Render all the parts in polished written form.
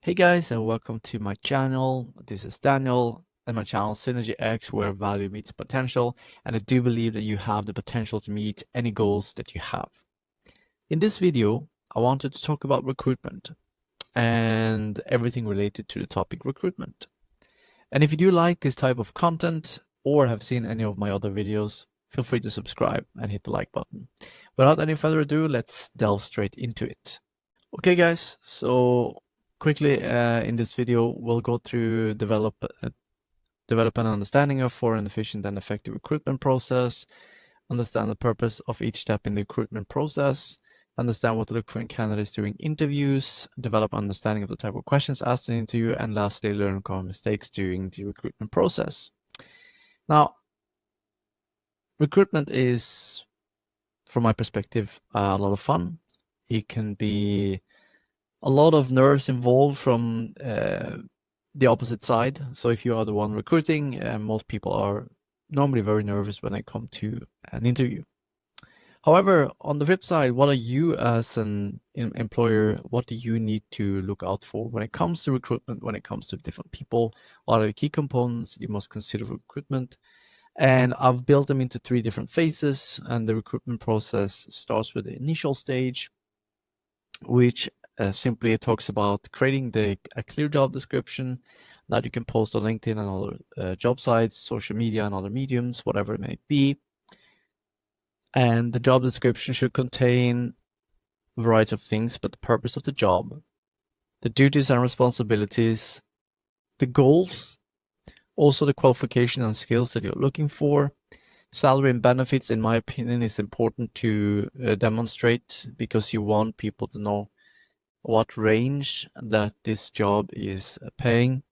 Hey guys, and welcome to my channel. This is Daniel and my channel Synergy X, where value meets potential. And I do believe that you have the potential to meet any goals that you have. In this video, I wanted to talk about recruitment and everything related to the topic recruitment. And if you do like this type of content or have seen any of my other videos, feel free to subscribe and hit the like button. Without any further ado, let's delve straight into it. Okay guys, so quickly in this video we'll go through develop an understanding of for an efficient and effective recruitment process, understand the purpose of each step in the recruitment process, understand what to look for in candidates during interviews, develop understanding of the type of questions asked in an interview, and lastly learn common mistakes during the recruitment process. Now, recruitment is, from my perspective, a lot of fun. It can be a lot of nerves involved from the opposite side. So if you are the one recruiting, most people are normally very nervous when they come to an interview. However, on the flip side, what are you as an employer, what do you need to look out for when it comes to recruitment, when it comes to different people? What are the key components you must consider for recruitment? And I've built them into 3 different phases, and the recruitment process starts with the initial stage, which simply talks about creating a clear job description that you can post on LinkedIn and other job sites, social media and other mediums, whatever it may be. And the job description should contain a variety of things, but the purpose of the job, the duties and responsibilities, the goals, also the qualification and skills that you're looking for. Salary and benefits, in my opinion, is important to demonstrate, because you want people to know what range that this job is paying,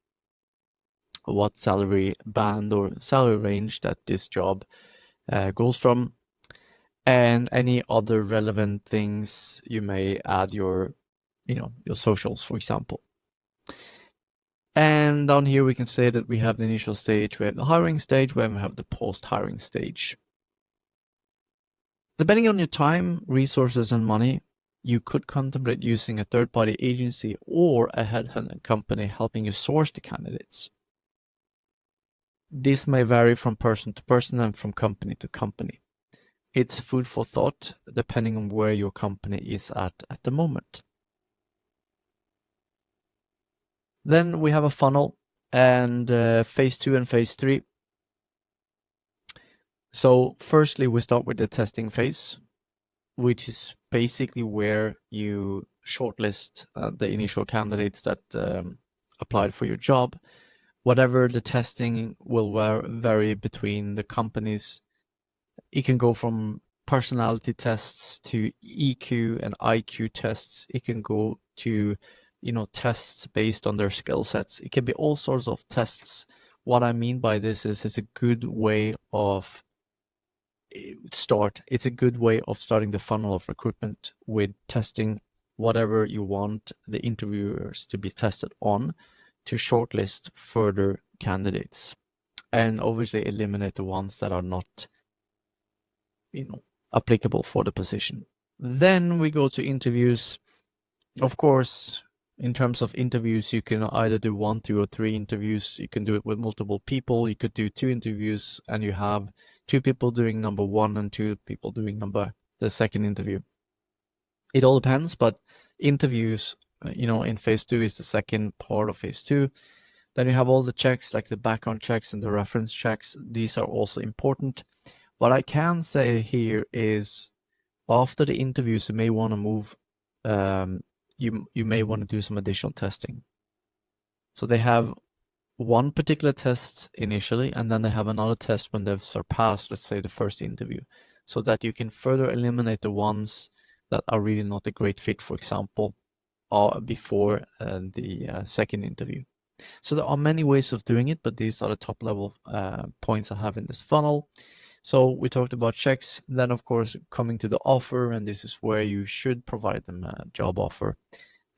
what salary band or salary range that this job goes from, and any other relevant things you may add, your socials, for example. And down here we can say that we have the initial stage, we have the hiring stage, we have the post-hiring stage. Depending on your time, resources, and money, you could contemplate using a third-party agency or a headhunting company helping you source the candidates. This may vary from person to person and from company to company. It's food for thought, depending on where your company is at the moment. Then we have a funnel and phase 2 and phase 3. So firstly, we start with the testing phase, which is basically where you shortlist the initial candidates that applied for your job. Whatever the testing will vary between the companies. It can go from personality tests to EQ and IQ tests. It can go to, tests based on their skill sets. It can be all sorts of tests. What I mean by this is it's a good way of it's a good way of starting the funnel of recruitment, with testing whatever you want the interviewers to be tested on, to shortlist further candidates, and obviously eliminate the ones that are not applicable for the position. Then we go to interviews. Of course, in terms of interviews, you can either do 1, 2, or 3 interviews. You can do it with multiple people. You could do 2 interviews and you have 2 people doing number 1 and 2 people doing the second interview. It all depends, but interviews, in phase 2 is the second part of phase 2. Then you have all the checks, like the background checks and the reference checks. These are also important. What I can say here is, after the interviews, you may want to move, you may want to do some additional testing. So they have one particular test initially, and then they have another test when they've surpassed, let's say, the first interview, so that you can further eliminate the ones that are really not a great fit, for example, before the second interview. So there are many ways of doing it, but these are the top level points I have in this funnel. So we talked about checks, then of course coming to the offer, and this is where you should provide them a job offer,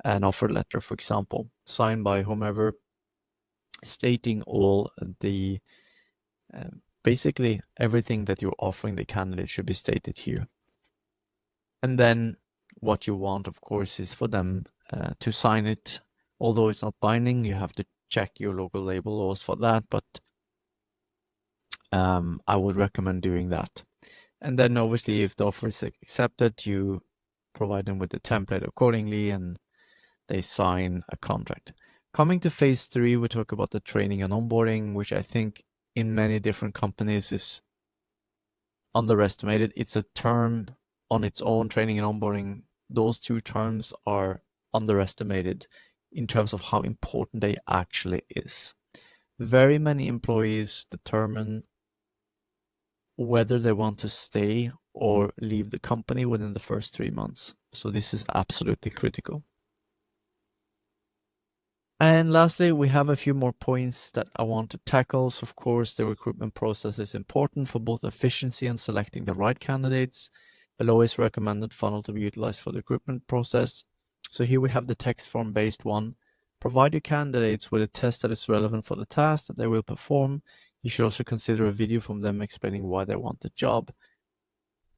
an offer letter, for example, signed by whomever, stating all the basically everything that you're offering the candidate should be stated here. And then what you want, of course, is for them to sign it Although it's not binding, you have to check your local labor laws for that, but I would recommend doing that. And then obviously if the offer is accepted, you provide them with the template accordingly and they sign a contract. Coming to phase 3, we talk about the training and onboarding, which I think in many different companies is underestimated. It's a term on its own, training and onboarding. Those two terms are underestimated in terms of how important they actually is. Very many employees determine whether they want to stay or leave the company within the first 3 months. So this is absolutely critical. And lastly, we have a few more points that I want to tackle. So of course, the recruitment process is important for both efficiency and selecting the right candidates. Below is recommended funnel to be utilized for the recruitment process. So here we have the text form based one. Provide your candidates with a test that is relevant for the task that they will perform. You should also consider a video from them explaining why they want the job.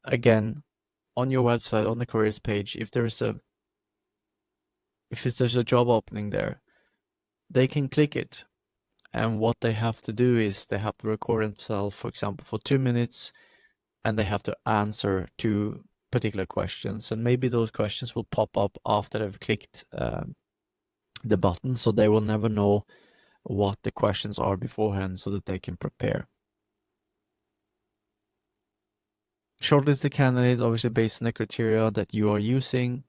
Again, on your website, on the careers page, if there's a job opening there, they can click it. And what they have to do is they have to record themselves, for example, for 2 minutes, and they have to answer 2 particular questions. And maybe those questions will pop up after they've clicked the button, so they will never know what the questions are beforehand so that they can prepare. Shortlist the candidates, obviously based on the criteria that you are using.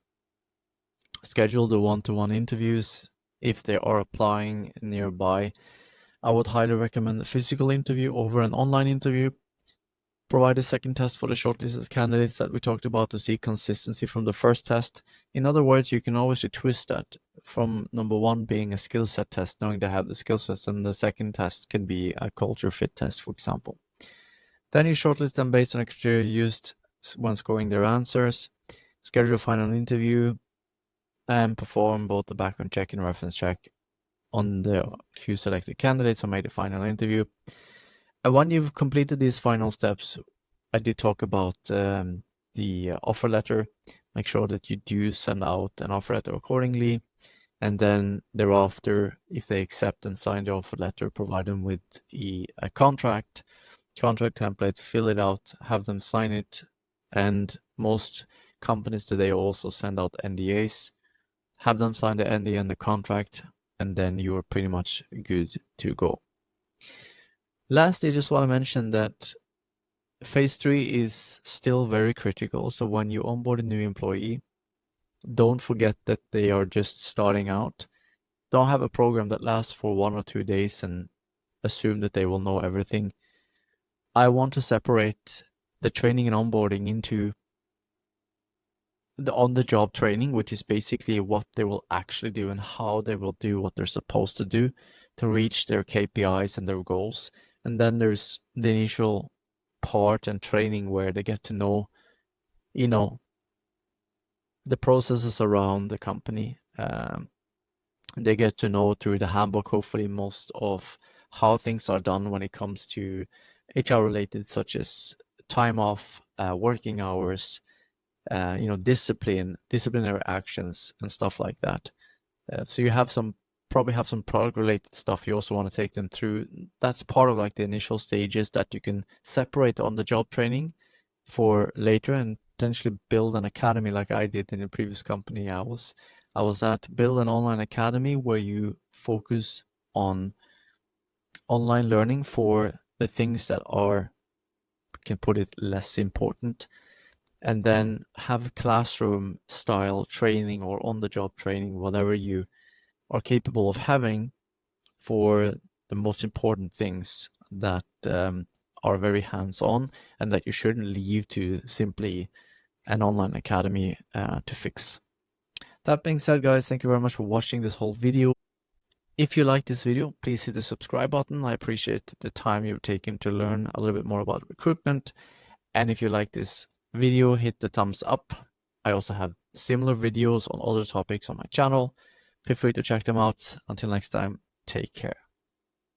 Schedule the one-to-one interviews if they are applying nearby. I would highly recommend a physical interview over an online interview. Provide a second test for the shortlisted candidates that we talked about to see consistency from the first test. In other words, you can always twist that from number 1 being a skill set test, knowing they have the skill sets, and the second test can be a culture fit test, for example. Then you shortlist them based on the criteria used when scoring their answers. Schedule a final interview and perform both the background check and reference check on the few selected candidates who made the final interview. And when you've completed these final steps, I did talk about the offer letter. Make sure that you do send out an offer letter accordingly. And then thereafter, if they accept and sign the offer letter, provide them with a contract template, fill it out, have them sign it. And most companies today also send out NDAs. Have them sign the NDA and the contract, and then you are pretty much good to go. Lastly, I just want to mention that phase 3 is still very critical. So when you onboard a new employee, don't forget that they are just starting out. Don't have a program that lasts for 1 or 2 days and assume that they will know everything. I want to separate the training and onboarding into the on-the-job training, which is basically what they will actually do and how they will do what they're supposed to do to reach their KPIs and their goals. And then there's the initial part and training where they get to know, the processes around the company. They get to know through the handbook, hopefully, most of how things are done when it comes to HR related, such as time off, working hours, disciplinary actions and stuff like that. So you probably have some product related stuff you also want to take them through. That's part of like the initial stages that you can separate on the job training for later and potentially build an academy like I did in the previous company I was at. Build an online academy where you focus on online learning for the things that are, can put it, less important, and then have classroom style training or on the job training, whatever you are capable of having, for the most important things that are very hands-on and that you shouldn't leave to simply an online academy to fix. That being said, guys, thank you very much for watching this whole video. If you like this video, please hit the subscribe button. I appreciate the time you've taken to learn a little bit more about recruitment. And if you like this video, hit the thumbs up. I also have similar videos on other topics on my channel. Feel free to check them out. Until next time, take care.